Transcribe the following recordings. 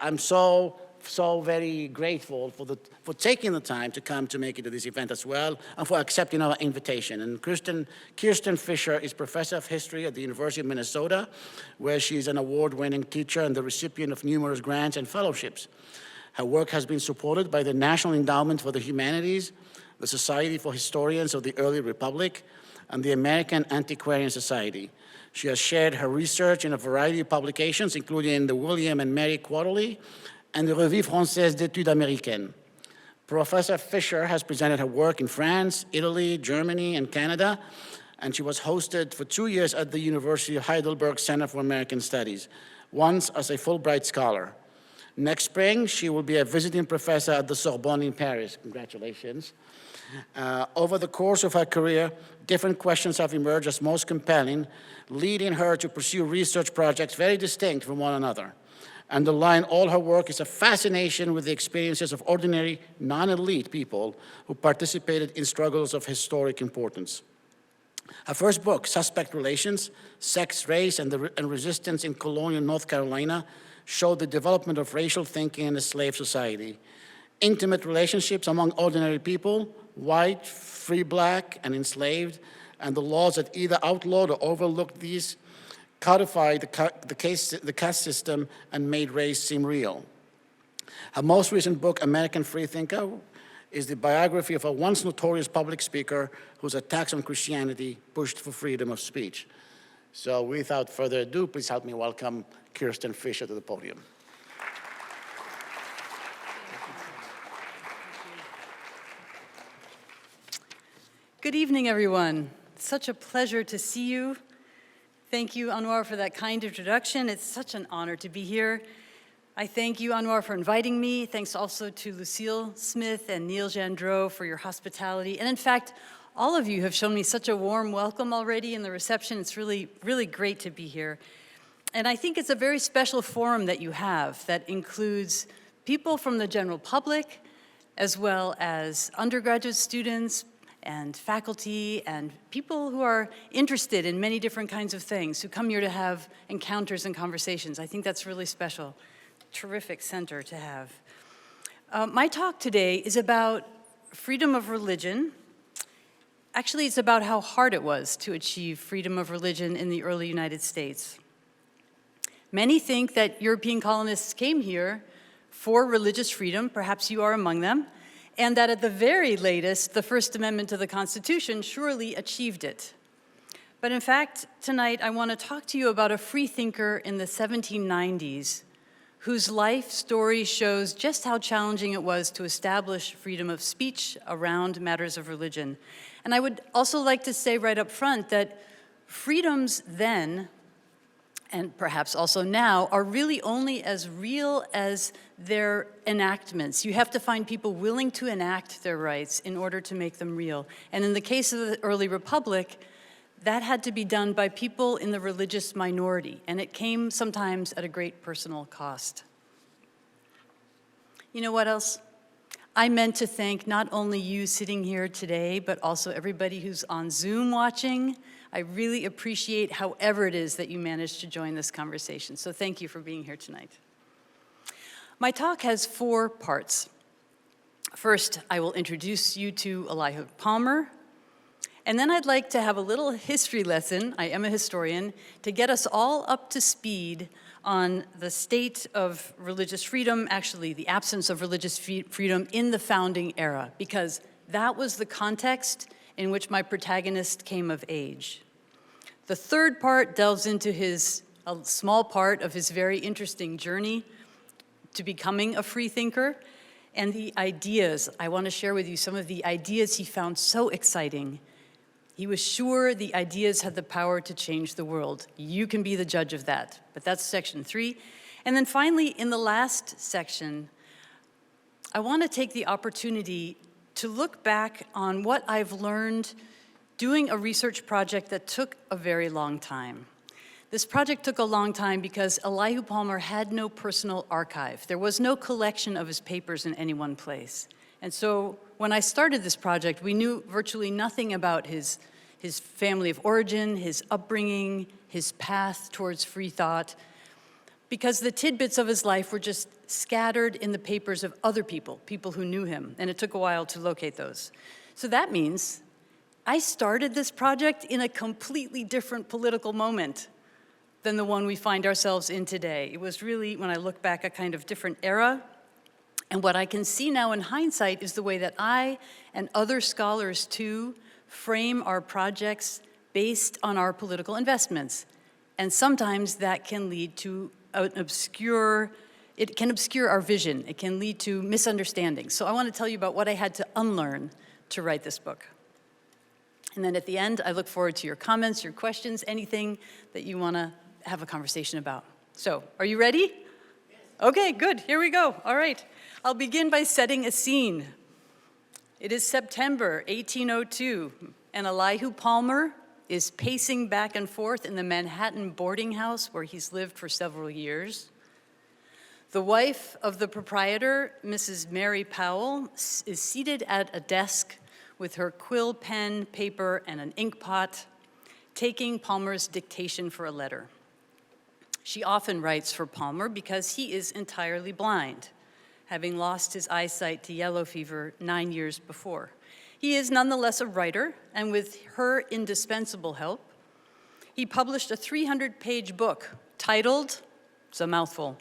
I'm so very grateful for taking the time to come to make it to this event as well, and for accepting our invitation. And Kirsten Fischer is professor of history at the University of Minnesota, where she's an award-winning teacher and the recipient of numerous grants and fellowships. Her work has been supported by the National Endowment for the Humanities, the Society for Historians of the Early Republic, and the American Antiquarian Society. She has shared her research in a variety of publications, including the William and Mary Quarterly and the Revue Française d'Études Américaines. Professor Fischer has presented her work in France, Italy, Germany, and Canada, and she was hosted for 2 years at the University of Heidelberg Center for American Studies, once as a Fulbright scholar. Next spring, she will be a visiting professor at the Sorbonne in Paris. Congratulations. Over the course of her career, different questions have emerged as most compelling, leading her to pursue research projects very distinct from one another. Underlying all her work is a fascination with the experiences of ordinary, non-elite people who participated in struggles of historic importance. Her first book, Suspect Relations, Sex, Race, and Resistance in Colonial North Carolina, showed the development of racial thinking in a slave society. Intimate relationships among ordinary people, white, free black, and enslaved, and the laws that either outlawed or overlooked these, codified the caste system and made race seem real. Her most recent book, American Freethinker, is the biography of a once notorious public speaker whose attacks on Christianity pushed for freedom of speech. So without further ado, please help me welcome Kirsten Fischer to the podium. Good evening, everyone. It's such a pleasure to see you. Thank you, Anouar, for that kind introduction. It's such an honor to be here. I thank you, Anouar, for inviting me. Thanks also to Lucille Smith and Neil Jandreau for your hospitality. And in fact, all of you have shown me such a warm welcome already in the reception. It's really, really great to be here. And I think it's a very special forum that you have that includes people from the general public, as well as undergraduate students, and faculty and people who are interested in many different kinds of things, who come here to have encounters and conversations. I think that's really special. Terrific center to have. My talk today is about freedom of religion. Actually, it's about how hard it was to achieve freedom of religion in the early United States. Many think that European colonists came here for religious freedom, perhaps you are among them, and that at the very latest, the First Amendment to the Constitution surely achieved it. But in fact, tonight I want to talk to you about a freethinker in the 1790s whose life story shows just how challenging it was to establish freedom of speech around matters of religion. And I would also like to say right up front that freedoms then, and perhaps also now, are really only as real as their enactments. You have to find people willing to enact their rights in order to make them real. And in the case of the early republic, that had to be done by people in the religious minority, and it came sometimes at a great personal cost. You know what else? I meant to thank not only you sitting here today, but also everybody who's on Zoom watching. I really appreciate however it is that you managed to join this conversation. So thank you for being here tonight. My talk has 4 parts. First, I will introduce you to Elihu Palmer, and then I'd like to have a little history lesson, I am a historian, to get us all up to speed on the state of religious freedom, actually the absence of religious freedom in the founding era, because that was the context in which my protagonist came of age. The third part delves into a small part of his very interesting journey to becoming a freethinker, and the ideas. I want to share with you some of the ideas he found so exciting. He was sure the ideas had the power to change the world. You can be the judge of that, but that's section 3. And then finally, in the last section, I want to take the opportunity to look back on what I've learned doing a research project that took a very long time. This project took a long time because Elihu Palmer had no personal archive. There was no collection of his papers in any one place. And so when I started this project, we knew virtually nothing about his family of origin, his upbringing, his path towards free thought, because the tidbits of his life were just scattered in the papers of other people, people who knew him, and it took a while to locate those. So that means I started this project in a completely different political moment than the one we find ourselves in today. It was really, when I look back, a kind of different era. And what I can see now in hindsight is the way that I and other scholars too frame our projects based on our political investments. And sometimes that can lead to it can obscure our vision. It can lead to misunderstandings. So I want to tell you about what I had to unlearn to write this book. And then at the end, I look forward to your comments, your questions, anything that you want to have a conversation about. So, are you ready? Yes. Okay, good. Here we go. All right. I'll begin by setting a scene. It is September 1802, and Elihu Palmer is pacing back and forth in the Manhattan boarding house where he's lived for several years. The wife of the proprietor, Mrs. Mary Powell, is seated at a desk with her quill pen, paper, and an ink pot, taking Palmer's dictation for a letter. She often writes for Palmer because he is entirely blind, having lost his eyesight to yellow fever 9 years before. He is nonetheless a writer, and with her indispensable help, he published a 300-page book titled, it's a mouthful,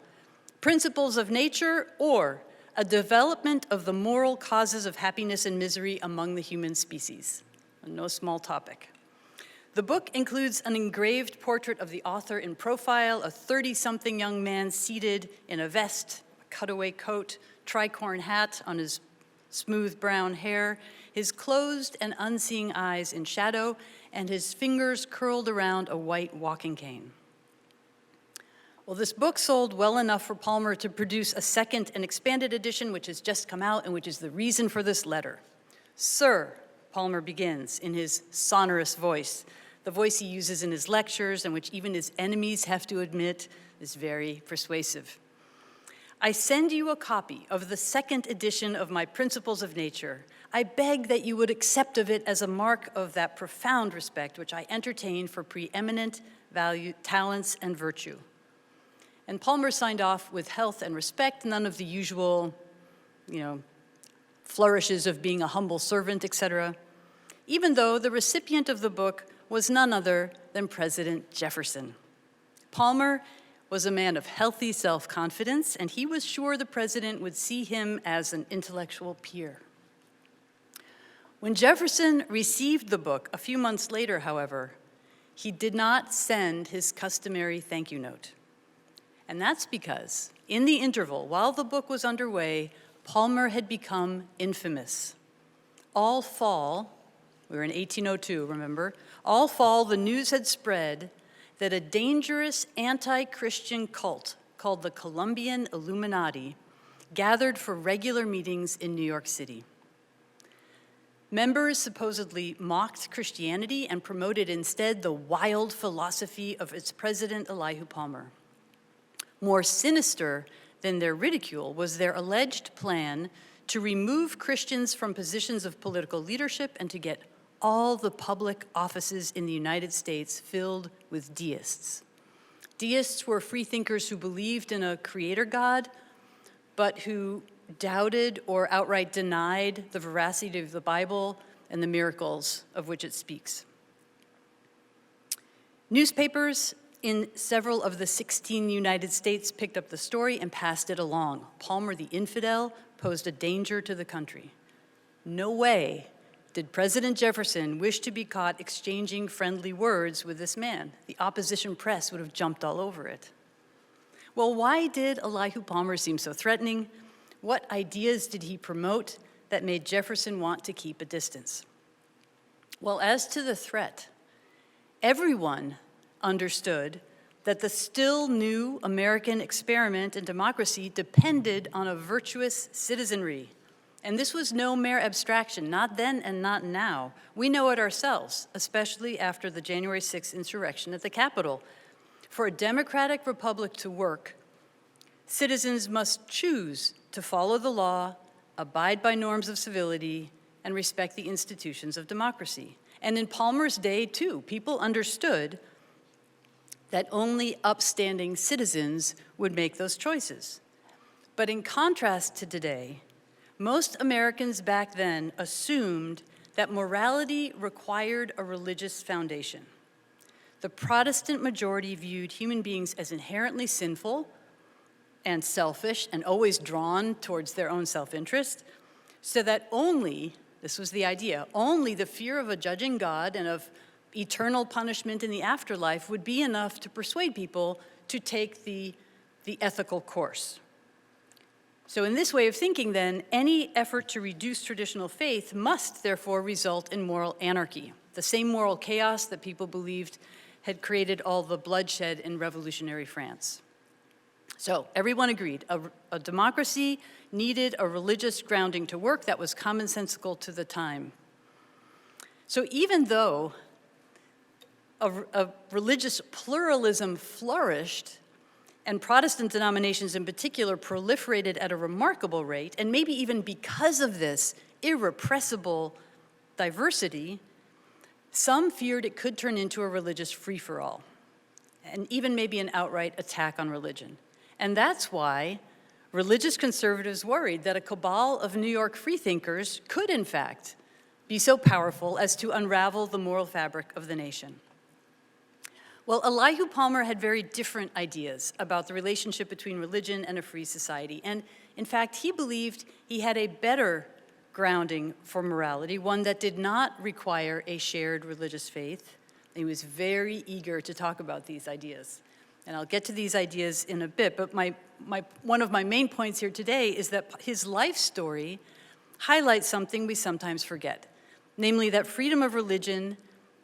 Principles of Nature, or A Development of the Moral Causes of Happiness and Misery Among the Human Species. No small topic. The book includes an engraved portrait of the author in profile, a 30-something young man seated in a vest, a cutaway coat, tricorn hat on his smooth brown hair, his closed and unseeing eyes in shadow, and his fingers curled around a white walking cane. Well, this book sold well enough for Palmer to produce a second and expanded edition, which has just come out and which is the reason for this letter. Sir, Palmer begins in his sonorous voice, the voice he uses in his lectures and which even his enemies have to admit is very persuasive. I send you a copy of the second edition of my Principles of Nature. I beg that you would accept of it as a mark of that profound respect which I entertain for preeminent value, talents, and virtue. And Palmer signed off with health and respect, none of the usual, flourishes of being a humble servant, etc., even though the recipient of the book was none other than President Jefferson. Palmer was a man of healthy self-confidence, and he was sure the president would see him as an intellectual peer. When Jefferson received the book a few months later, however, he did not send his customary thank you note. And that's because, in the interval, while the book was underway, Palmer had become infamous. All fall, we were in 1802, remember? All fall, the news had spread that a dangerous anti-Christian cult called the Colombian Illuminati gathered for regular meetings in New York City. Members supposedly mocked Christianity and promoted instead the wild philosophy of its president, Elihu Palmer. More sinister than their ridicule was their alleged plan to remove Christians from positions of political leadership and to get all the public offices in the United States filled with deists. Deists were freethinkers who believed in a creator God, but who doubted or outright denied the veracity of the Bible and the miracles of which it speaks. Newspapers in several of the 16 United States picked up the story and passed it along. Palmer the infidel posed a danger to the country. No way did President Jefferson wish to be caught exchanging friendly words with this man. The opposition press would have jumped all over it. Well, why did Elihu Palmer seem so threatening? What ideas did he promote that made Jefferson want to keep a distance? Well, as to the threat, everyone understood that the still new American experiment in democracy depended on a virtuous citizenry. And this was no mere abstraction, not then and not now. We know it ourselves, especially after the January 6th insurrection at the Capitol. For a democratic republic to work, citizens must choose to follow the law, abide by norms of civility, and respect the institutions of democracy. And in Palmer's day, too, people understood that only upstanding citizens would make those choices. But in contrast to today, most Americans back then assumed that morality required a religious foundation. The Protestant majority viewed human beings as inherently sinful and selfish and always drawn towards their own self-interest, so that only, this was the idea, only the fear of a judging God and of eternal punishment in the afterlife would be enough to persuade people to take the ethical course. So in this way of thinking, then, any effort to reduce traditional faith must therefore result in moral anarchy, the same moral chaos that people believed had created all the bloodshed in revolutionary France. So everyone agreed, a democracy needed a religious grounding to work that was commonsensical to the time. So even though a religious pluralism flourished, and Protestant denominations in particular proliferated at a remarkable rate, and maybe even because of this irrepressible diversity, some feared it could turn into a religious free-for-all, and even maybe an outright attack on religion. And that's why religious conservatives worried that a cabal of New York freethinkers could, in fact, be so powerful as to unravel the moral fabric of the nation. Well, Elihu Palmer had very different ideas about the relationship between religion and a free society. And in fact, he believed he had a better grounding for morality, one that did not require a shared religious faith. He was very eager to talk about these ideas. And I'll get to these ideas in a bit, but one of my main points here today is that his life story highlights something we sometimes forget, namely that freedom of religion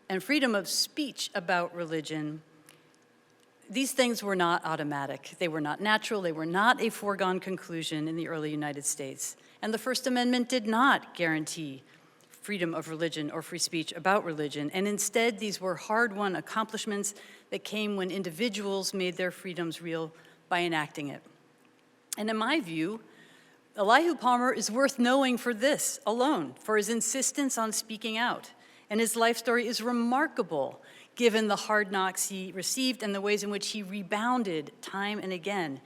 and freedom of speech about religion, these things were not automatic. They were not natural. They were not a foregone conclusion in the early United States. And the First Amendment did not guarantee freedom of religion or free speech about religion. And instead, these were hard-won accomplishments that came when individuals made their freedoms real by enacting it. And in my view, Elihu Palmer is worth knowing for this alone, for his insistence on speaking out. And his life story is remarkable, given the hard knocks he received and the ways in which he rebounded time and again.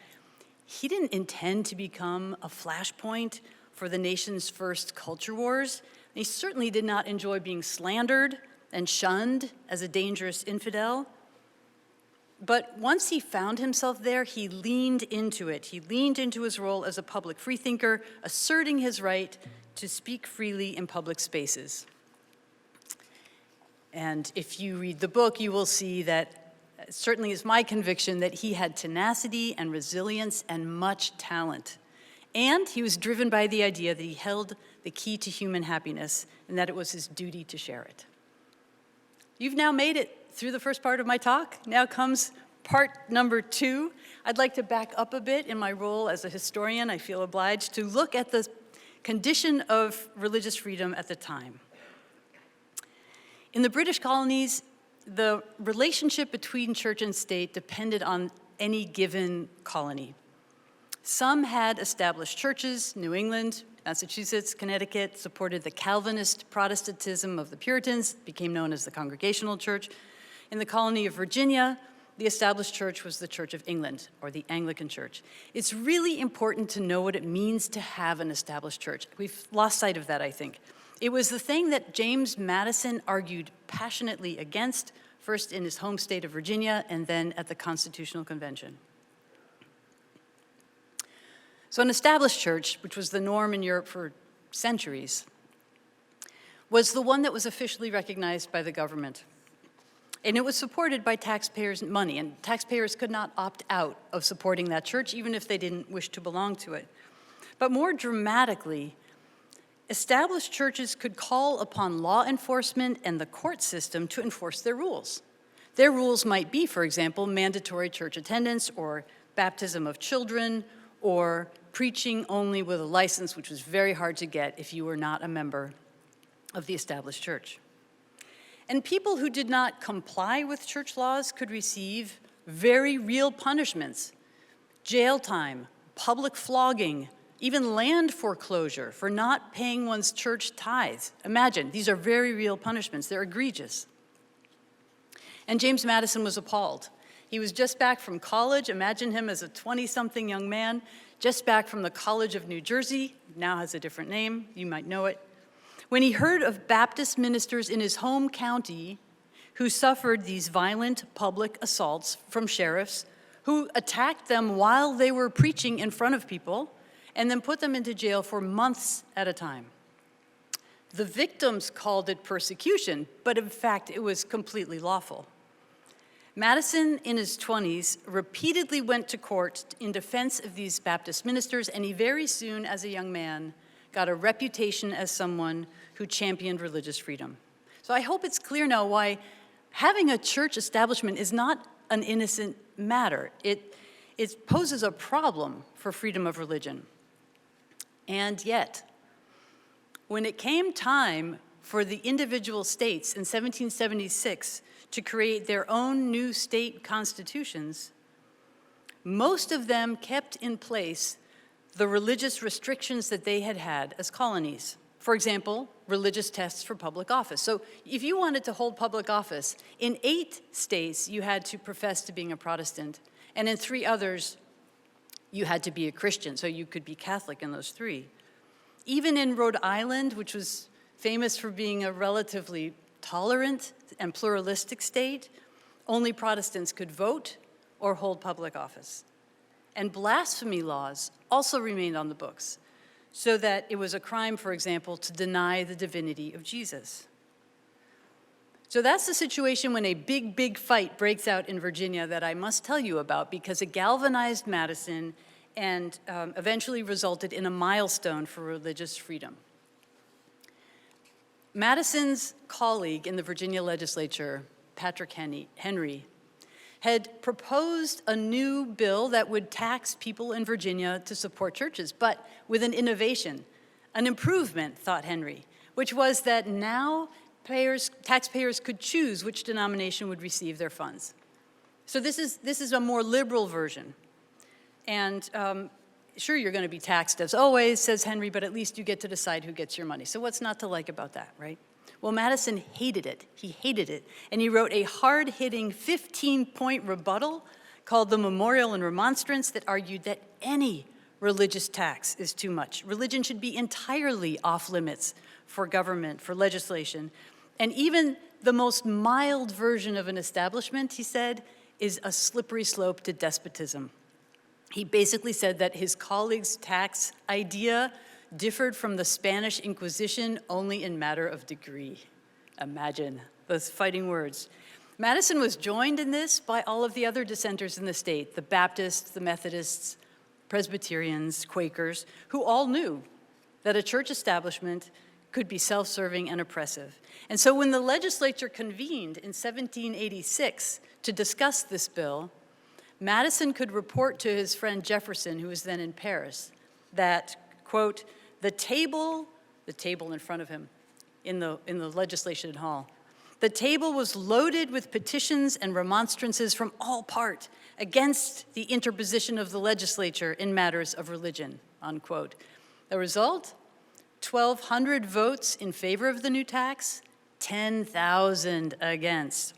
He didn't intend to become a flashpoint for the nation's first culture wars. He certainly did not enjoy being slandered and shunned as a dangerous infidel. But once he found himself there, he leaned into it. He leaned into his role as a public freethinker, asserting his right to speak freely in public spaces. And if you read the book, you will see that it certainly is my conviction that he had tenacity and resilience and much talent. And he was driven by the idea that he held the key to human happiness and that it was his duty to share it. You've now made it through the first part of my talk. Now comes part number 2. I'd like to back up a bit in my role as a historian. I feel obliged to look at the condition of religious freedom at the time. In the British colonies, the relationship between church and state depended on any given colony. Some had established churches. New England, Massachusetts, Connecticut supported the Calvinist Protestantism of the Puritans, became known as the Congregational Church. In the colony of Virginia, the established church was the Church of England, or the Anglican Church. It's really important to know what it means to have an established church. We've lost sight of that, I think. It was the thing that James Madison argued passionately against, first in his home state of Virginia and then at the Constitutional Convention. So an established church, which was the norm in Europe for centuries, was the one that was officially recognized by the government. And it was supported by taxpayers' money, and taxpayers could not opt out of supporting that church, even if they didn't wish to belong to it. But more dramatically, established churches could call upon law enforcement and the court system to enforce their rules. Their rules might be, for example, mandatory church attendance or baptism of children or preaching only with a license, which was very hard to get if you were not a member of the established church. And people who did not comply with church laws could receive very real punishments: jail time, public flogging, even land foreclosure for not paying one's church tithes. Imagine, these are very real punishments. They're egregious. And James Madison was appalled. He was just back from college. Imagine him as a 20-something young man, just back from the College of New Jersey, now has a different name, you might know it, when he heard of Baptist ministers in his home county who suffered these violent public assaults from sheriffs who attacked them while they were preaching in front of people and then put them into jail for months at a time. The victims called it persecution, but in fact, it was completely lawful. Madison, in his 20s, repeatedly went to court in defense of these Baptist ministers, and he very soon, as a young man, got a reputation as someone who championed religious freedom. So I hope it's clear now why having a church establishment is not an innocent matter. It poses a problem for freedom of religion. And yet, when it came time for the individual states in 1776 to create their own new state constitutions, most of them kept in place the religious restrictions that they had had as colonies. For example, religious tests for public office. So if you wanted to hold public office, in 8 states you had to profess to being a Protestant, and in 3 others you had to be a Christian, so you could be Catholic in those 3. Even in Rhode Island, which was famous for being a relatively tolerant and pluralistic state, only Protestants could vote or hold public office. And blasphemy laws also remained on the books, so that it was a crime, for example, to deny the divinity of Jesus. So that's the situation when a big, big fight breaks out in Virginia that I must tell you about, because it galvanized Madison and eventually resulted in a milestone for religious freedom. Madison's colleague in the Virginia legislature, Patrick Henry, had proposed a new bill that would tax people in Virginia to support churches, but with an innovation, an improvement, thought Henry, which was that now taxpayers could choose which denomination would receive their funds. So this is a more liberal version. And sure, you're going to be taxed as always, says Henry, but at least you get to decide who gets your money. So what's not to like about that, right? Well, Madison hated it. He hated it. And he wrote a hard-hitting 15-point rebuttal called the Memorial and Remonstrance that argued that any religious tax is too much. Religion should be entirely off limits for government, for legislation. And even the most mild version of an establishment, he said, is a slippery slope to despotism. He basically said that his colleagues' tax idea differed from the Spanish Inquisition only in matter of degree. Imagine those fighting words. Madison was joined in this by all of the other dissenters in the state, the Baptists, the Methodists, Presbyterians, Quakers, who all knew that a church establishment could be self-serving and oppressive. And so when the legislature convened in 1786 to discuss this bill, Madison could report to his friend Jefferson, who was then in Paris, that, quote, the table in front of him in the legislation hall, the table was loaded with petitions and remonstrances from all parts against the interposition of the legislature in matters of religion, unquote. The result, 1,200 votes in favor of the new tax, 10,000 against.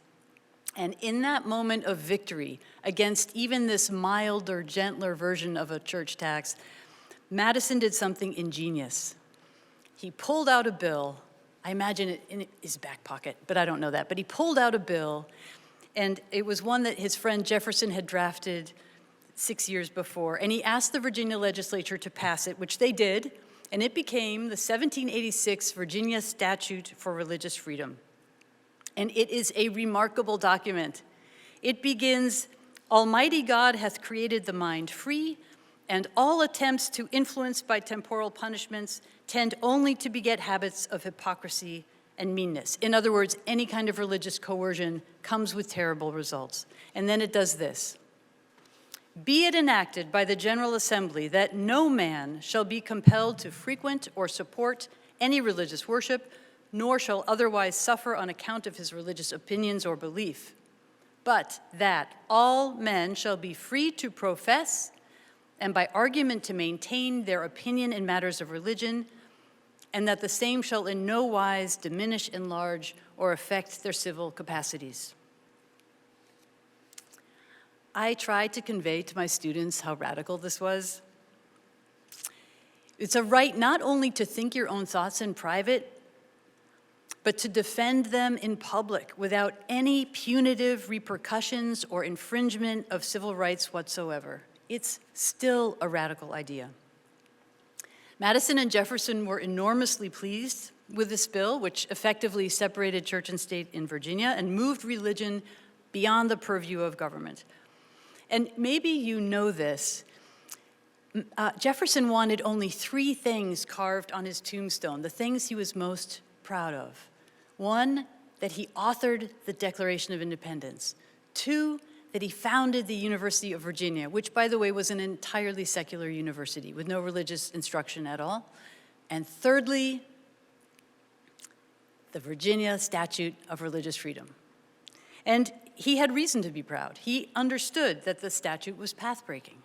And in that moment of victory against even this milder, gentler version of a church tax, Madison did something ingenious. He pulled out a bill. I imagine it in his back pocket, but I don't know that. But he pulled out a bill, and it was one that his friend Jefferson had drafted 6 years before. And he asked the Virginia legislature to pass it, which they did, and it became the 1786 Virginia Statute for Religious Freedom. And it is a remarkable document. It begins, Almighty God hath created the mind free, and all attempts to influence by temporal punishments tend only to beget habits of hypocrisy and meanness. In other words, any kind of religious coercion comes with terrible results. And then it does this. Be it enacted by the General Assembly that no man shall be compelled to frequent or support any religious worship, nor shall otherwise suffer on account of his religious opinions or belief, but that all men shall be free to profess and by argument to maintain their opinion in matters of religion, and that the same shall in no wise diminish, enlarge, or affect their civil capacities. I tried to convey to my students how radical this was. It's a right not only to think your own thoughts in private, but to defend them in public without any punitive repercussions or infringement of civil rights whatsoever. It's still a radical idea. Madison and Jefferson were enormously pleased with this bill, which effectively separated church and state in Virginia and moved religion beyond the purview of government. And maybe you know this. Jefferson wanted only 3 things carved on his tombstone, the things he was most proud of. 1, that he authored the Declaration of Independence. 2, that he founded the University of Virginia, which, by the way, was an entirely secular university with no religious instruction at all. And thirdly, the Virginia Statute of Religious Freedom. And he had reason to be proud. He understood that the statute was path-breaking.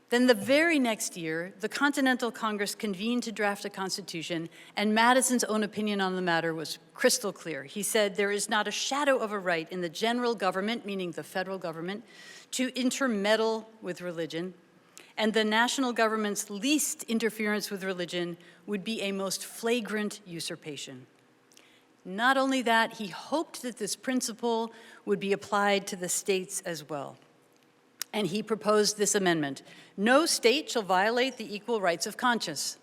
Then the very next year, the Continental Congress convened to draft a constitution, and Madison's own opinion on the matter was crystal clear. He said, "There is not a shadow of a right in the general government," meaning the federal government, "to intermeddle with religion, and the national government's least interference with religion would be a most flagrant usurpation." Not only that, he hoped that this principle would be applied to the states as well. And he proposed this amendment: "No state shall violate the equal rights of conscience."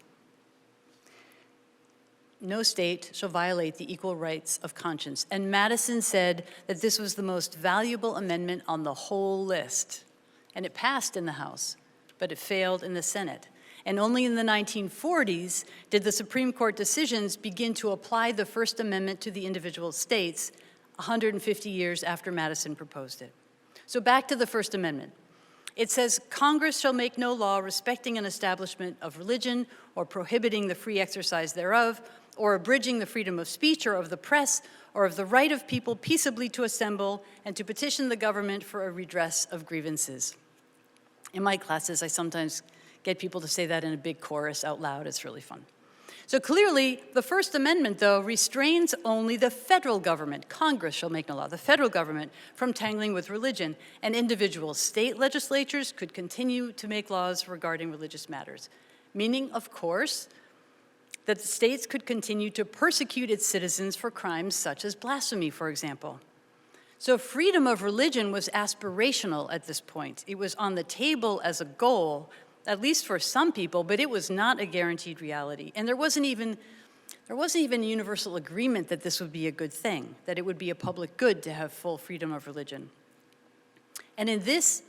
No state shall violate the equal rights of conscience. And Madison said that this was the most valuable amendment on the whole list. And it passed in the House, but it failed in the Senate. And only in the 1940s did the Supreme Court decisions begin to apply the First Amendment to the individual states, 150 years after Madison proposed it. So back to the First Amendment. It says, "Congress shall make no law respecting an establishment of religion or prohibiting the free exercise thereof, or abridging the freedom of speech or of the press, or of the right of people peaceably to assemble and to petition the government for a redress of grievances." In my classes, I sometimes get people to say that in a big chorus out loud. It's really fun. So clearly, the First Amendment, though, restrains only the federal government. Congress shall make no law, the federal government, from tangling with religion, and individual state legislatures could continue to make laws regarding religious matters. Meaning, of course, that the states could continue to persecute its citizens for crimes such as blasphemy, for example. So freedom of religion was aspirational at this point. It was on the table as a goal, at least for some people, but it was not a guaranteed reality. And there wasn't even universal agreement that this would be a good thing, that it would be a public good to have full freedom of religion. And in this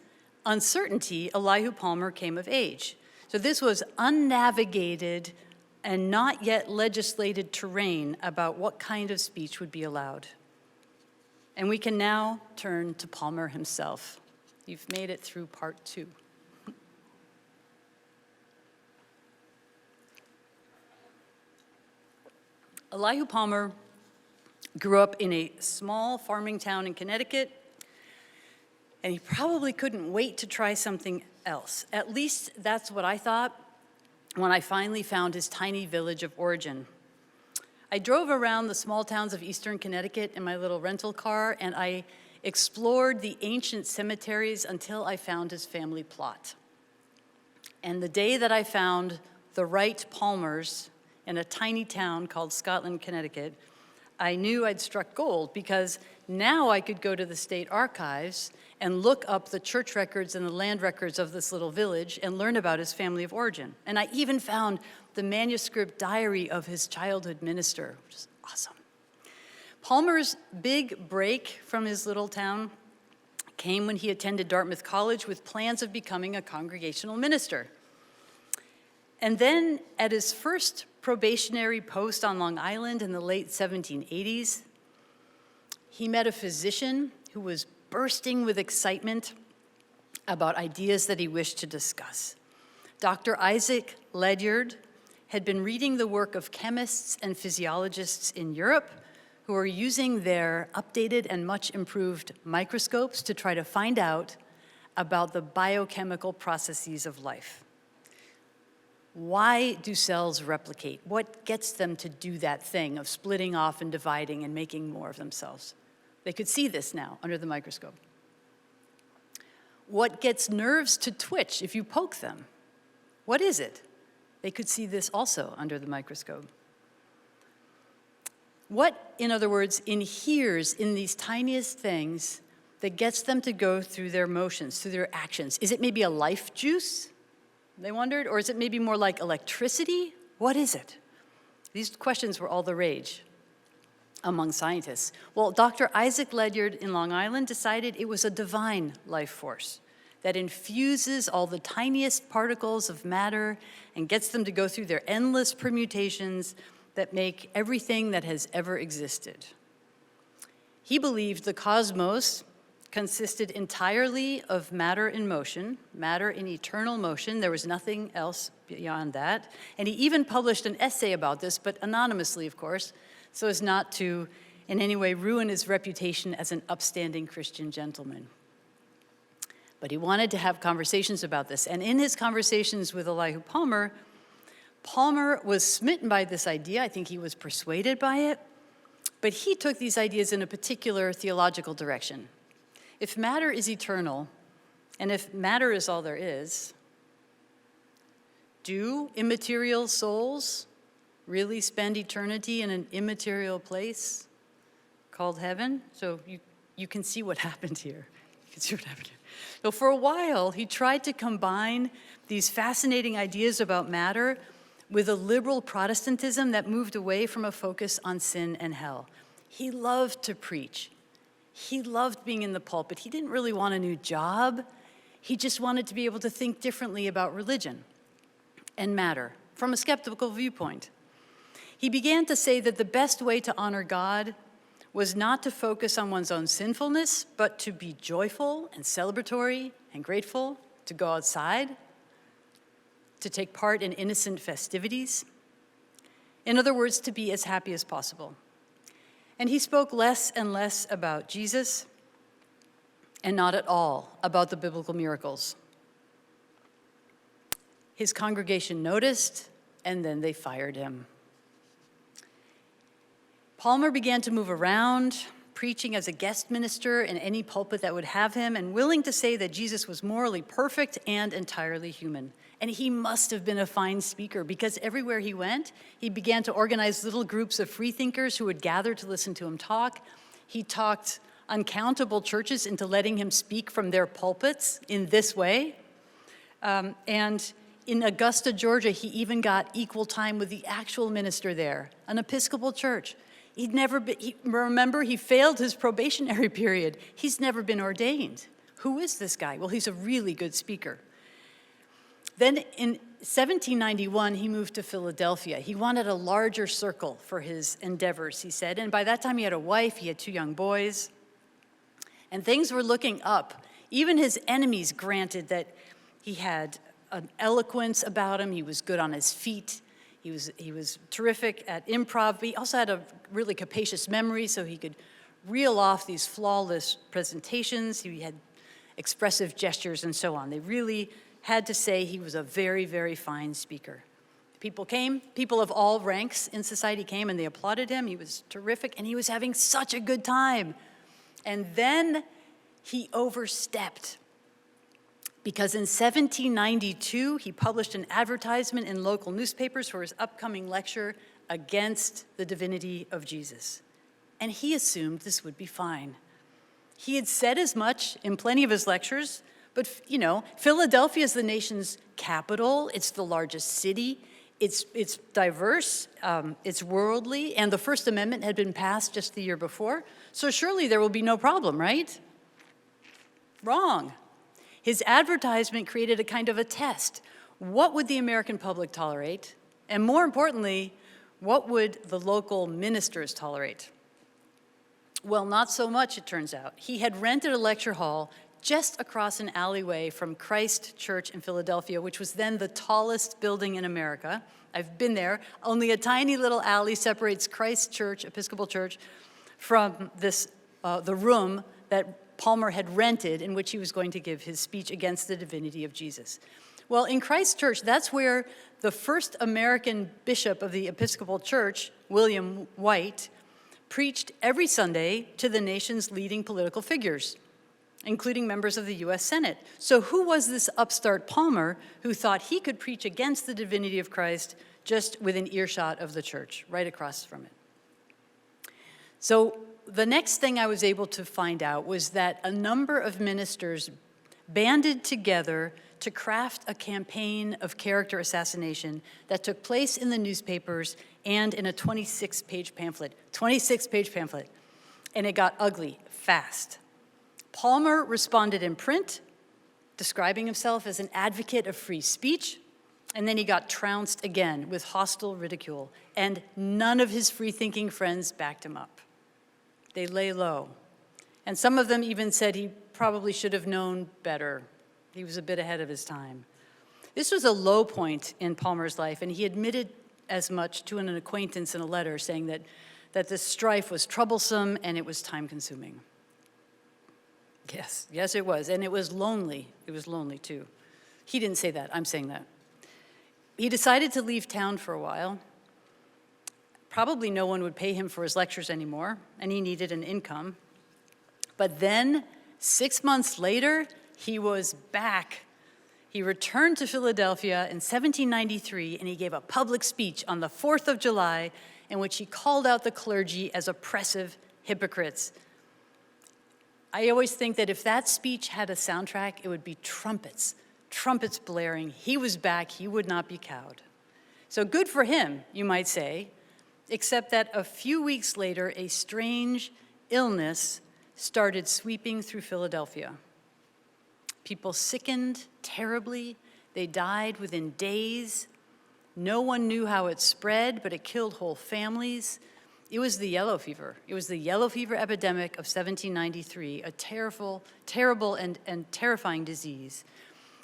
uncertainty, Elihu Palmer came of age. So this was unnavigated and not yet legislated terrain about what kind of speech would be allowed. And we can now turn to Palmer himself. You've made it through part 2. Elihu Palmer grew up in a small farming town in Connecticut, and he probably couldn't wait to try something else. At least that's what I thought when I finally found his tiny village of origin. I drove around the small towns of eastern Connecticut in my little rental car, and I explored the ancient cemeteries until I found his family plot. And the day that I found the right Palmers in a tiny town called Scotland, Connecticut, I knew I'd struck gold, because now I could go to the state archives and look up the church records and the land records of this little village and learn about his family of origin. And I even found the manuscript diary of his childhood minister, which is awesome. Palmer's big break from his little town came when he attended Dartmouth College with plans of becoming a congregational minister. And then at his first probationary post on Long Island in the late 1780s, he met a physician who was bursting with excitement about ideas that he wished to discuss. Dr. Isaac Ledyard had been reading the work of chemists and physiologists in Europe who were using their updated and much improved microscopes to try to find out about the biochemical processes of life. Why do cells replicate? What gets them to do that thing of splitting off and dividing and making more of themselves? They could see this now under the microscope. What gets nerves to twitch if you poke them? What is it? They could see this also under the microscope. What, in other words, inheres in these tiniest things that gets them to go through their motions, through their actions? Is it maybe a life juice, they wondered? Or is it maybe more like electricity? What is it? These questions were all the rage among scientists. Well, Dr. Isaac Ledyard in Long Island decided it was a divine life force that infuses all the tiniest particles of matter and gets them to go through their endless permutations that make everything that has ever existed. He believed the cosmos consisted entirely of matter in motion, matter in eternal motion. There was nothing else beyond that. And he even published an essay about this, but anonymously, of course, so as not to in any way ruin his reputation as an upstanding Christian gentleman. But he wanted to have conversations about this. And in his conversations with Elihu Palmer, Palmer was smitten by this idea. I think he was persuaded by it. But he took these ideas in a particular theological direction. If matter is eternal, and if matter is all there is, do immaterial souls really spend eternity in an immaterial place called heaven? So you can see what happened here. You can see what happened here. So for a while, he tried to combine these fascinating ideas about matter with a liberal Protestantism that moved away from a focus on sin and hell. He loved to preach. He loved being in the pulpit. He didn't really want a new job. He just wanted to be able to think differently about religion and matter from a skeptical viewpoint. He began to say that the best way to honor God was not to focus on one's own sinfulness, but to be joyful and celebratory and grateful, to go outside, to take part in innocent festivities. In other words, to be as happy as possible. And he spoke less and less about Jesus and not at all about the biblical miracles. His congregation noticed, and then they fired him. Palmer began to move around, preaching as a guest minister in any pulpit that would have him, and willing to say that Jesus was morally perfect and entirely human. And he must have been a fine speaker, because everywhere he went, he began to organize little groups of freethinkers who would gather to listen to him talk. He talked uncountable churches into letting him speak from their pulpits in this way. And in Augusta, Georgia, he even got equal time with the actual minister there, an Episcopal church. He'd never been, remember, he failed his probationary period. He's never been ordained. Who is this guy? Well, he's a really good speaker. Then in 1791, he moved to Philadelphia. He wanted a larger circle for his endeavors, he said. And by that time, he had a wife, he had 2 young boys. And things were looking up. Even his enemies granted that he had an eloquence about him. He was good on his feet. He was terrific at improv, but he also had a really capacious memory, so he could reel off these flawless presentations. He had expressive gestures and so on. They really had to say he was a very, very fine speaker. People came, people of all ranks in society came, and they applauded him. He was terrific, and he was having such a good time. And then he overstepped, because in 1792, he published an advertisement in local newspapers for his upcoming lecture against the divinity of Jesus. And he assumed this would be fine. He had said as much in plenty of his lectures, but, Philadelphia is the nation's capital. It's the largest city. It's diverse. It's worldly. And the First Amendment had been passed just the year before. So surely there will be no problem, right? Wrong. His advertisement created a kind of a test. What would the American public tolerate? And more importantly, what would the local ministers tolerate? Well, not so much, it turns out. He had rented a lecture hall just across an alleyway from Christ Church in Philadelphia, which was then the tallest building in America. I've been there. Only a tiny little alley separates Christ Church, Episcopal Church, from the room that Palmer had rented in which he was going to give his speech against the divinity of Jesus. Well, in Christ Church, that's where the first American bishop of the Episcopal Church, William White, preached every Sunday to the nation's leading political figures. including members of the US Senate. So who was this upstart Palmer who thought he could preach against the divinity of Christ just within earshot of the church, right across from it? So the next thing I was able to find out was that a number of ministers banded together to craft a campaign of character assassination that took place in the newspapers and in a 26-page pamphlet. 26-page pamphlet. And it got ugly fast. Palmer responded in print, describing himself as an advocate of free speech, and then he got trounced again with hostile ridicule, and none of his free-thinking friends backed him up. They lay low. And some of them even said he probably should have known better. He was a bit ahead of his time. This was a low point in Palmer's life, and he admitted as much to an acquaintance in a letter, saying that this strife was troublesome and it was time-consuming. Yes, it was, and it was lonely. It was lonely, too. He didn't say that. I'm saying that. He decided to leave town for a while. Probably no one would pay him for his lectures anymore, and he needed an income. But then, 6 months later, he was back. He returned to Philadelphia in 1793, and he gave a public speech on the 4th of July in which he called out the clergy as oppressive hypocrites. I always think that if that speech had a soundtrack, it would be trumpets blaring. He was back, he would not be cowed. So good for him, you might say, except that a few weeks later, a strange illness started sweeping through Philadelphia. People sickened terribly. They died within days. No one knew how it spread, but it killed whole families. It was the yellow fever. It was the yellow fever epidemic of 1793, a terrible and terrifying disease.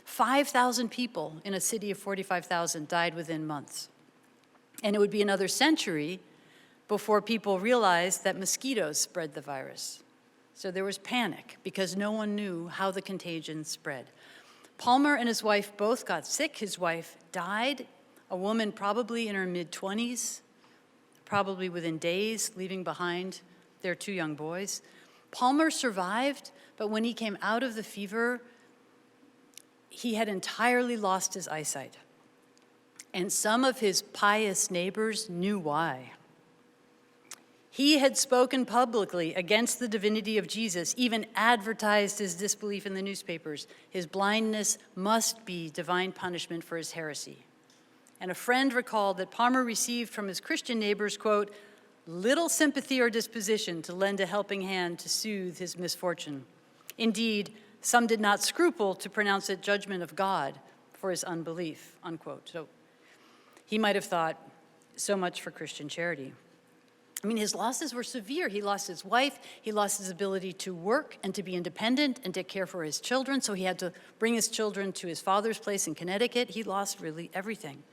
5,000 people in a city of 45,000 died within months. And it would be another century before people realized that mosquitoes spread the virus. So there was panic because no one knew how the contagion spread. Palmer and his wife both got sick. His wife died, a woman probably in her mid-20s, probably within days, leaving behind their 2 young boys. Palmer survived, but when he came out of the fever, he had entirely lost his eyesight. And some of his pious neighbors knew why. He had spoken publicly against the divinity of Jesus, even advertised his disbelief in the newspapers. His blindness must be divine punishment for his heresy. And a friend recalled that Palmer received from his Christian neighbors, quote, little sympathy or disposition to lend a helping hand to soothe his misfortune. Indeed, some did not scruple to pronounce it judgment of God for his unbelief, unquote. So he might have thought, so much for Christian charity. I mean, his losses were severe. He lost his wife, he lost his ability to work and to be independent and to care for his children, so he had to bring his children to his father's place in Connecticut. He lost really everything.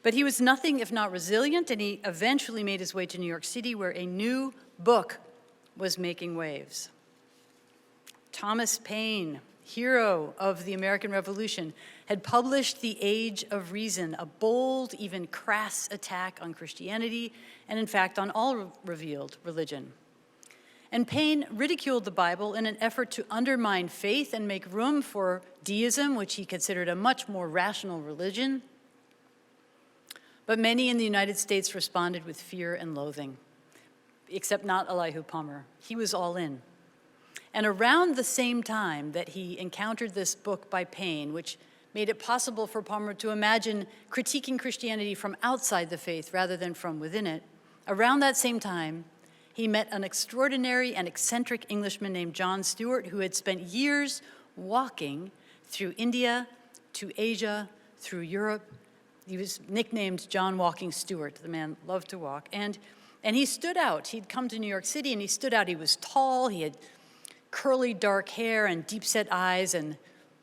But he was nothing if not resilient, and he eventually made his way to New York City, where a new book was making waves. Thomas Paine, hero of the American Revolution, had published The Age of Reason, a bold, even crass attack on Christianity, and in fact on all revealed religion. And Paine ridiculed the Bible in an effort to undermine faith and make room for deism, which he considered a much more rational religion. But many in the United States responded with fear and loathing, except not Elihu Palmer. He was all in. And around the same time that he encountered this book by Paine, which made it possible for Palmer to imagine critiquing Christianity from outside the faith rather than from within it, around that same time, he met an extraordinary and eccentric Englishman named John Stewart, who had spent years walking through India, to Asia, through Europe. He was nicknamed John Walking Stewart. The man loved to walk. And he stood out. He'd come to New York City, and he stood out. He was tall. He had curly dark hair and deep-set eyes and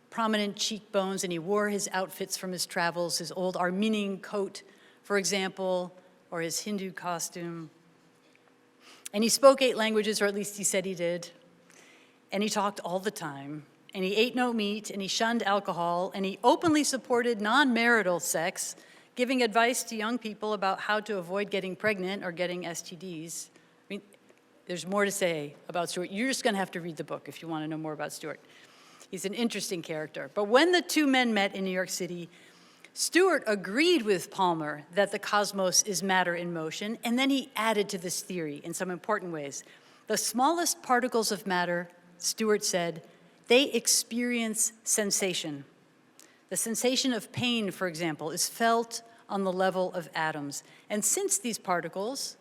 prominent cheekbones, and he wore his outfits from his travels, his old Armenian coat, for example, or his Hindu costume. And he spoke 8 languages, or at least he said he did. And he talked all the time. And he ate no meat, and he shunned alcohol, and he openly supported non-marital sex, giving advice to young people about how to avoid getting pregnant or getting STDs. I mean, there's more to say about Stuart. You're just going to have to read the book if you want to know more about Stuart. He's an interesting character. But when the two men met in New York City, Stuart agreed with Palmer that the cosmos is matter in motion, and then he added to this theory in some important ways. The smallest particles of matter, Stuart said, they experience sensation. The sensation of pain, for example, is felt on the level of atoms. And since these particles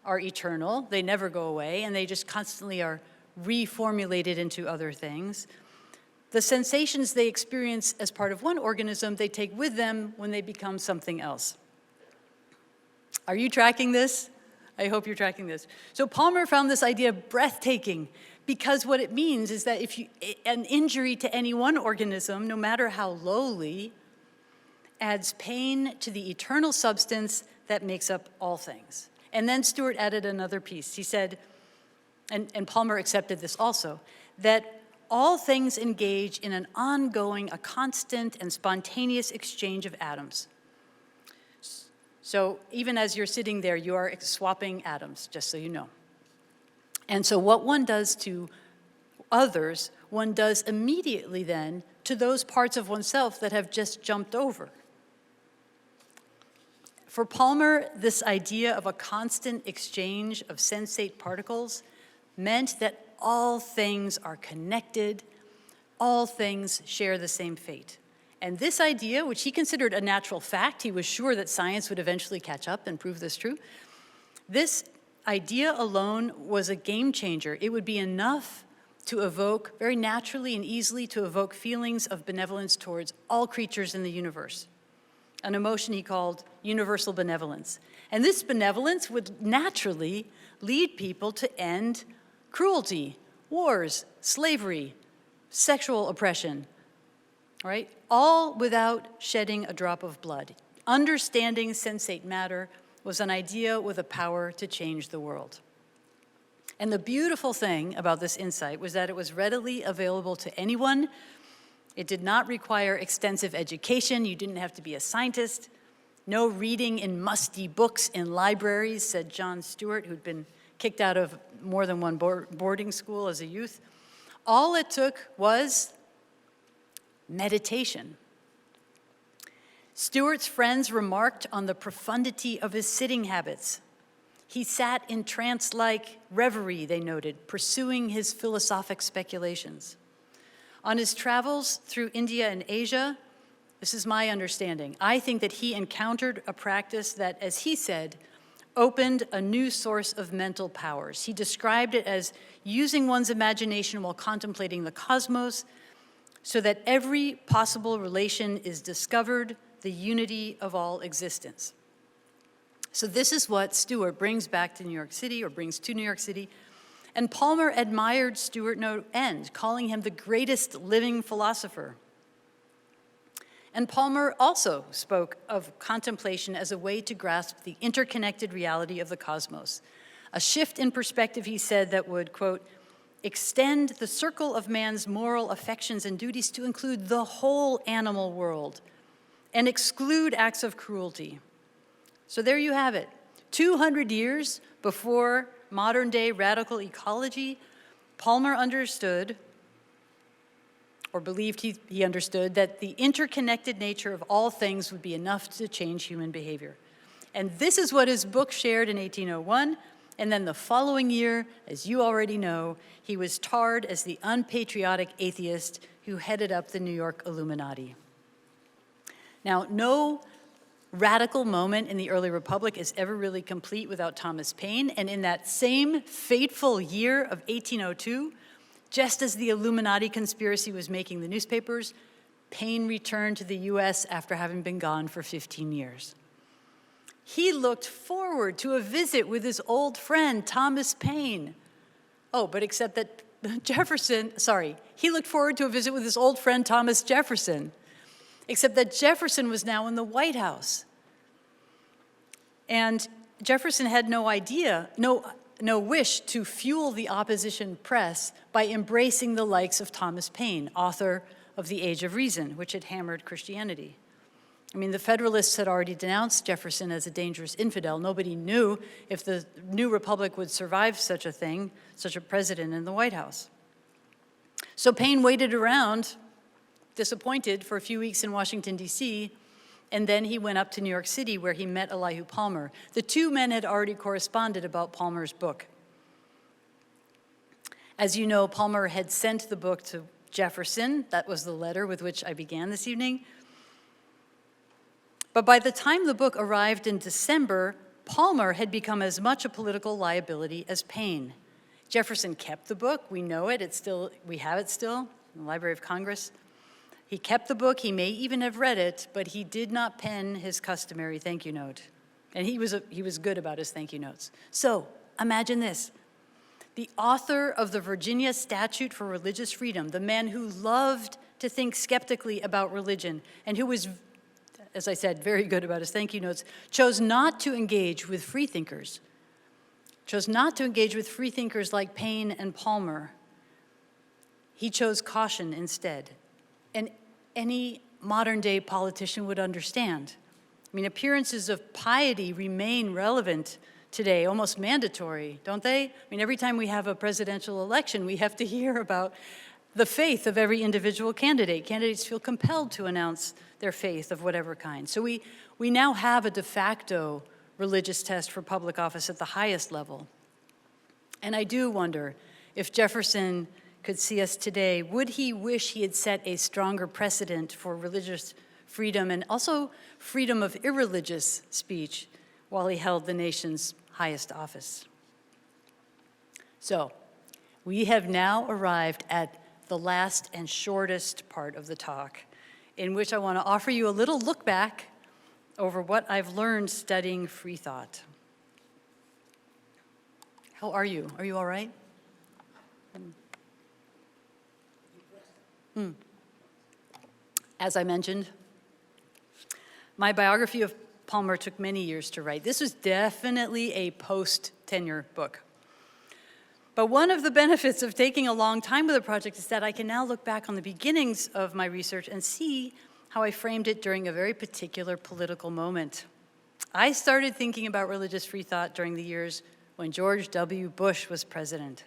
are eternal, they never go away, and they just constantly are reformulated into other things, the sensations they experience as part of one organism, they take with them when they become something else. Are you tracking this? I hope you're tracking this. So Palmer found this idea breathtaking because what it means is that if an injury to any one organism, no matter how lowly, adds pain to the eternal substance that makes up all things. And then Stuart added another piece. He said, and Palmer accepted this also, that all things engage in an ongoing, a constant and spontaneous exchange of atoms. So even as you're sitting there, you are swapping atoms, just so you know. And so what one does to others, one does immediately then to those parts of oneself that have just jumped over. For Palmer, this idea of a constant exchange of sensate particles meant that all things are connected, all things share the same fate. And this idea, which he considered a natural fact, he was sure that science would eventually catch up and prove this true, this idea alone was a game changer. It would be enough to evoke, very naturally and easily, to evoke feelings of benevolence towards all creatures in the universe, an emotion he called universal benevolence. And this benevolence would naturally lead people to end cruelty, wars, slavery, sexual oppression, right? All without shedding a drop of blood. Understanding sensate matter was an idea with a power to change the world. And the beautiful thing about this insight was that it was readily available to anyone. It did not require extensive education. You didn't have to be a scientist. No reading in musty books in libraries, said John Stewart, who'd been kicked out of more than one boarding school as a youth. All it took was meditation. Stewart's friends remarked on the profundity of his sitting habits. He sat in trance-like reverie, they noted, pursuing his philosophic speculations. On his travels through India and Asia, this is my understanding, I think that he encountered a practice that, as he said, opened a new source of mental powers. He described it as using one's imagination while contemplating the cosmos so that every possible relation is discovered, the unity of all existence. So this is what Stuart brings back to New York City, or brings to New York City. And Palmer admired Stuart no end, calling him the greatest living philosopher. And Palmer also spoke of contemplation as a way to grasp the interconnected reality of the cosmos. A shift in perspective, he said, that would, quote, extend the circle of man's moral affections and duties to include the whole animal world and exclude acts of cruelty. So there you have it. 200 years before modern-day radical ecology, Palmer understood, or believed he understood, that the interconnected nature of all things would be enough to change human behavior. And this is what his book shared in 1801, and then the following year, as you already know, he was tarred as the unpatriotic atheist who headed up the New York Illuminati. Now, no radical moment in the early republic is ever really complete without Thomas Paine, and in that same fateful year of 1802, just as the Illuminati conspiracy was making the newspapers, Paine returned to the US after having been gone for 15 years. He looked forward to a visit with his old friend, Thomas Paine. Oh, but except that he looked forward to a visit with his old friend, Thomas Jefferson, except that Jefferson was now in the White House. And Jefferson had no wish to fuel the opposition press by embracing the likes of Thomas Paine, author of The Age of Reason, which had hammered Christianity. I mean, the Federalists had already denounced Jefferson as a dangerous infidel. Nobody knew if the new republic would survive such a thing, such a president in the White House. So Paine waited around, disappointed, for a few weeks in Washington, D.C., and then he went up to New York City where he met Elihu Palmer. The two men had already corresponded about Palmer's book. As you know, Palmer had sent the book to Jefferson. That was the letter with which I began this evening. But by the time the book arrived in December, Palmer had become as much a political liability as Paine. Jefferson kept the book. We know it. We have it still in the Library of Congress. He kept the book. He may even have read it, but he did not pen his customary thank you note. And he was good about his thank you notes. So imagine this. The author of the Virginia Statute for Religious Freedom, the man who loved to think skeptically about religion and who was, as I said, very good about his thank you notes, chose not to engage with freethinkers, like Paine and Palmer. He chose caution instead. And any modern-day politician would understand. I mean, appearances of piety remain relevant today, almost mandatory, don't they? I mean, every time we have a presidential election, we have to hear about the faith of every individual candidate. Candidates feel compelled to announce their faith of whatever kind. So we now have a de facto religious test for public office at the highest level. And I do wonder if Jefferson could see us today, would he wish he had set a stronger precedent for religious freedom and also freedom of irreligious speech while he held the nation's highest office? So, we have now arrived at the last and shortest part of the talk, in which I want to offer you a little look back over what I've learned studying free thought. How are you? Are you all right? As I mentioned, my biography of Palmer took many years to write. This was definitely a post-tenure book. But one of the benefits of taking a long time with a project is that I can now look back on the beginnings of my research and see how I framed it during a very particular political moment. I started thinking about religious free thought during the years when George W. Bush was president.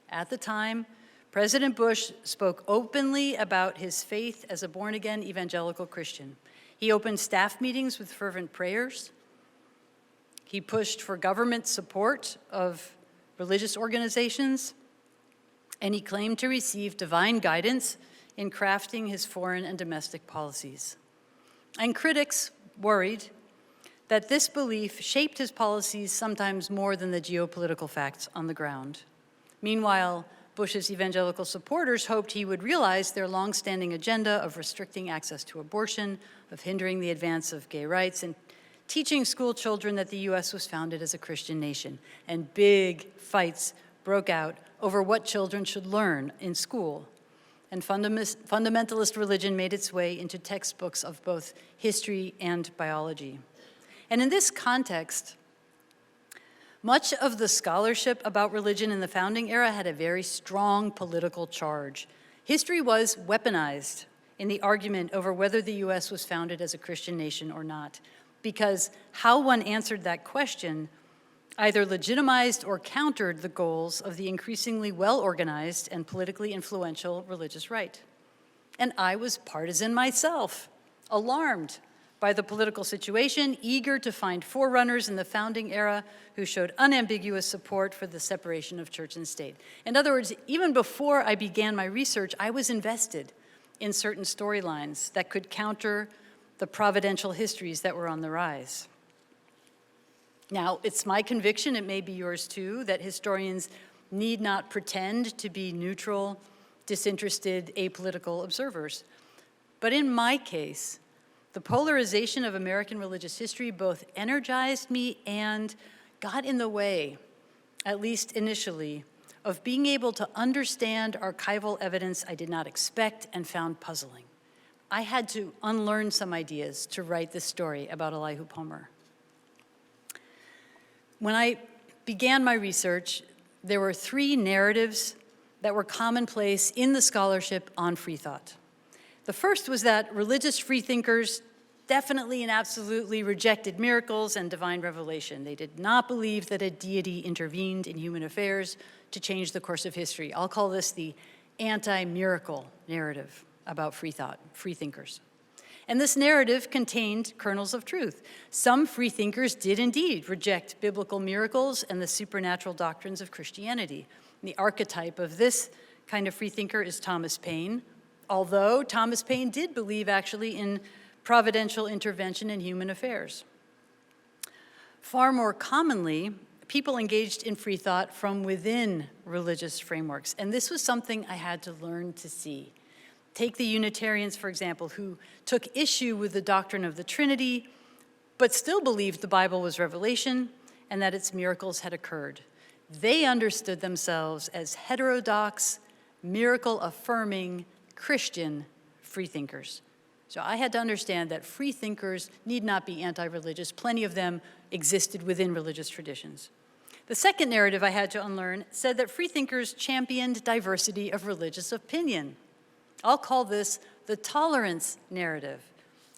At the time, President Bush spoke openly about his faith as a born-again evangelical Christian. He opened staff meetings with fervent prayers. He pushed for government support of religious organizations, and he claimed to receive divine guidance in crafting his foreign and domestic policies. And critics worried that this belief shaped his policies sometimes more than the geopolitical facts on the ground. Meanwhile, Bush's evangelical supporters hoped he would realize their longstanding agenda of restricting access to abortion, of hindering the advance of gay rights, and teaching school children that the U.S. was founded as a Christian nation. And big fights broke out over what children should learn in school. And fundamentalist religion made its way into textbooks of both history and biology. And in this context, much of the scholarship about religion in the founding era had a very strong political charge. History was weaponized in the argument over whether the U.S. was founded as a Christian nation or not, because how one answered that question either legitimized or countered the goals of the increasingly well-organized and politically influential religious right. And I was partisan myself, alarmed by the political situation, eager to find forerunners in the founding era who showed unambiguous support for the separation of church and state. In other words, even before I began my research, I was invested in certain storylines that could counter the providential histories that were on the rise. Now, it's my conviction, it may be yours too, that historians need not pretend to be neutral, disinterested, apolitical observers. But in my case, the polarization of American religious history both energized me and got in the way, at least initially, of being able to understand archival evidence I did not expect and found puzzling. I had to unlearn some ideas to write this story about Elihu Palmer. When I began my research, there were three narratives that were commonplace in the scholarship on free thought. The first was that religious freethinkers definitely and absolutely rejected miracles and divine revelation. They did not believe that a deity intervened in human affairs to change the course of history. I'll call this the anti-miracle narrative about free thought, free thinkers. And this narrative contained kernels of truth. Some free thinkers did indeed reject biblical miracles and the supernatural doctrines of Christianity. And the archetype of this kind of free thinker is Thomas Paine, although Thomas Paine did believe actually in providential intervention in human affairs. Far more commonly, people engaged in free thought from within religious frameworks, and this was something I had to learn to see. Take the Unitarians, for example, who took issue with the doctrine of the Trinity, but still believed the Bible was revelation and that its miracles had occurred. They understood themselves as heterodox, miracle-affirming Christian freethinkers. So I had to understand that freethinkers need not be anti-religious. Plenty of them existed within religious traditions. The second narrative I had to unlearn said that freethinkers championed diversity of religious opinion. I'll call this the tolerance narrative.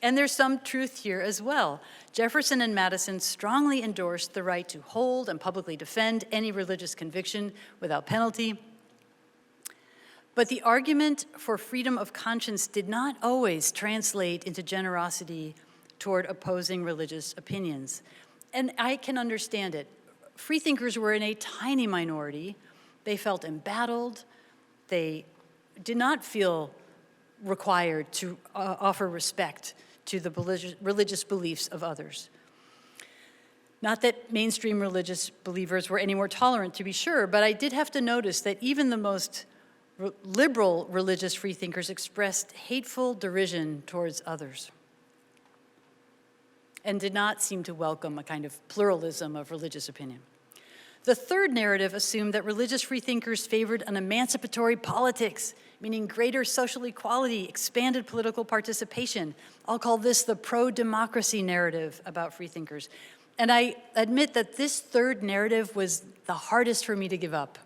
And there's some truth here as well. Jefferson and Madison strongly endorsed the right to hold and publicly defend any religious conviction without penalty. But the argument for freedom of conscience did not always translate into generosity toward opposing religious opinions. And I can understand it. Freethinkers were in a tiny minority. They felt embattled. They did not feel required to offer respect to the religious beliefs of others. Not that mainstream religious believers were any more tolerant, to be sure, but I did have to notice that even the most liberal religious freethinkers expressed hateful derision towards others and did not seem to welcome a kind of pluralism of religious opinion. The third narrative assumed that religious freethinkers favored an emancipatory politics, meaning greater social equality, expanded political participation. I'll call this the pro-democracy narrative about freethinkers. And I admit that this third narrative was the hardest for me to give up.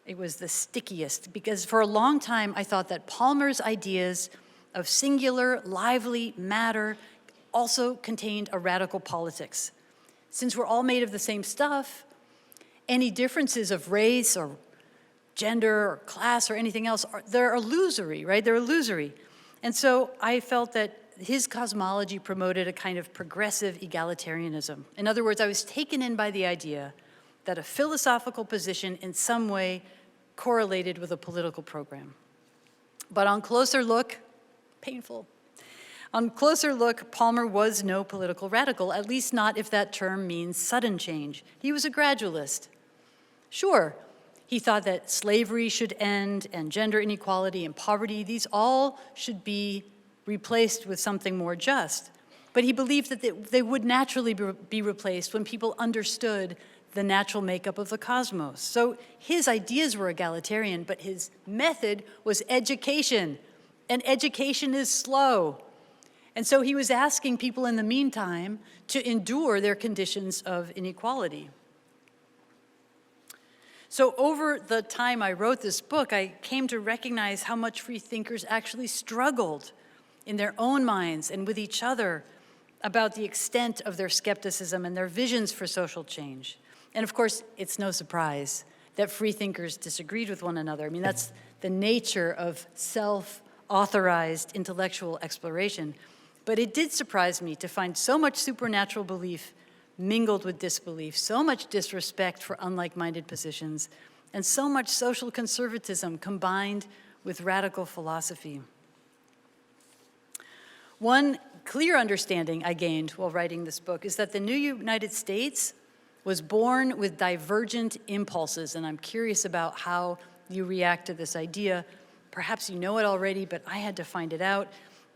It was the stickiest, because for a long time I thought that Palmer's ideas of singular, lively matter also contained a radical politics. Since we're all made of the same stuff, any differences of race or gender or class or anything else, they're illusory, right? They're illusory. And so I felt that his cosmology promoted a kind of progressive egalitarianism. In other words, I was taken in by the idea that a philosophical position in some way correlated with a political program. But on closer look, painful. On closer look, Palmer was no political radical, at least not if that term means sudden change. He was a gradualist. Sure, he thought that slavery should end and gender inequality and poverty, these all should be replaced with something more just. But he believed that they would naturally be replaced when people understood the natural makeup of the cosmos. So his ideas were egalitarian, but his method was education, and education is slow. And so he was asking people in the meantime to endure their conditions of inequality. So over the time I wrote this book, I came to recognize how much free thinkers actually struggled in their own minds and with each other about the extent of their skepticism and their visions for social change. And of course, it's no surprise that free thinkers disagreed with one another. I mean, that's the nature of self-authorized intellectual exploration. But it did surprise me to find so much supernatural belief mingled with disbelief, so much disrespect for unlike-minded positions, and so much social conservatism combined with radical philosophy. One clear understanding I gained while writing this book is that the new United States was born with divergent impulses, and I'm curious about how you react to this idea. Perhaps you know it already, but I had to find it out,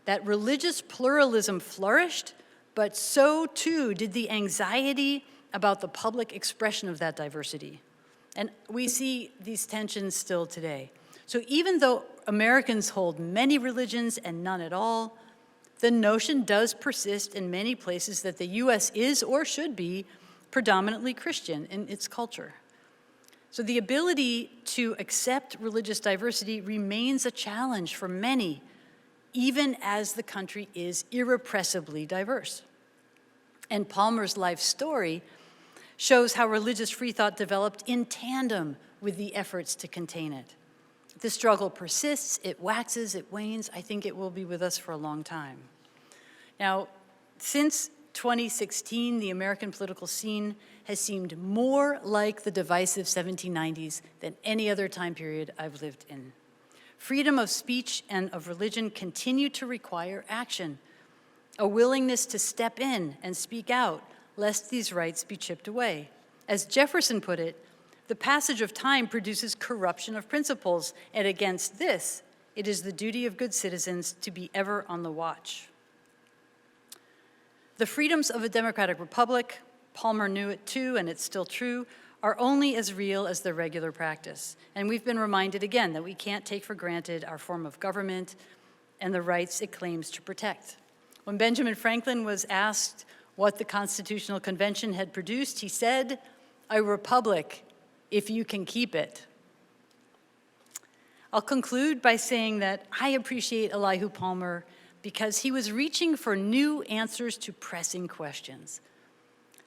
that religious pluralism flourished, but so too did the anxiety about the public expression of that diversity. And we see these tensions still today. So even though Americans hold many religions and none at all, the notion does persist in many places that the US is or should be predominantly Christian in its culture. So the ability to accept religious diversity remains a challenge for many, even as the country is irrepressibly diverse. And Palmer's life story shows how religious freethought developed in tandem with the efforts to contain it. The struggle persists, it waxes, it wanes. I think it will be with us for a long time. Now, since 2016, the American political scene has seemed more like the divisive 1790s than any other time period I've lived in. Freedom of speech and of religion continue to require action, a willingness to step in and speak out, lest these rights be chipped away. As Jefferson put it, the passage of time produces corruption of principles, and against this, it is the duty of good citizens to be ever on the watch. The freedoms of a democratic republic, Palmer knew it too, and it's still true, are only as real as their regular practice. And we've been reminded again that we can't take for granted our form of government and the rights it claims to protect. When Benjamin Franklin was asked what the Constitutional Convention had produced, he said, "A republic, if you can keep it." I'll conclude by saying that I appreciate Elihu Palmer because he was reaching for new answers to pressing questions.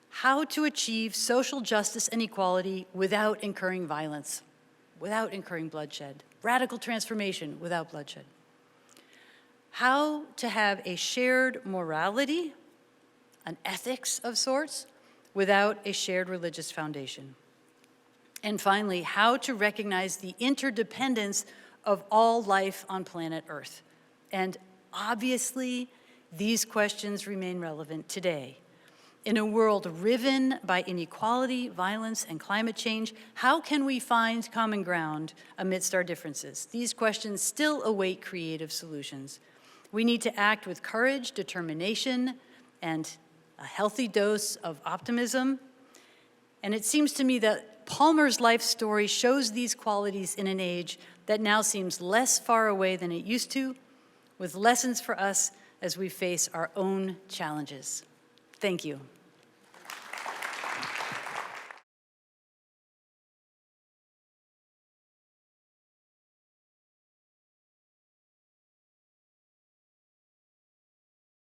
How to achieve social justice and equality without incurring violence, without incurring bloodshed, radical transformation without bloodshed. How to have a shared morality, an ethics of sorts, without a shared religious foundation. And finally, how to recognize the interdependence of all life on planet Earth. And obviously, these questions remain relevant today. In a world riven by inequality, violence, and climate change, how can we find common ground amidst our differences? These questions still await creative solutions. We need to act with courage, determination, and a healthy dose of optimism. And it seems to me that Palmer's life story shows these qualities in an age that now seems less far away than it used to, with lessons for us as we face our own challenges. Thank you.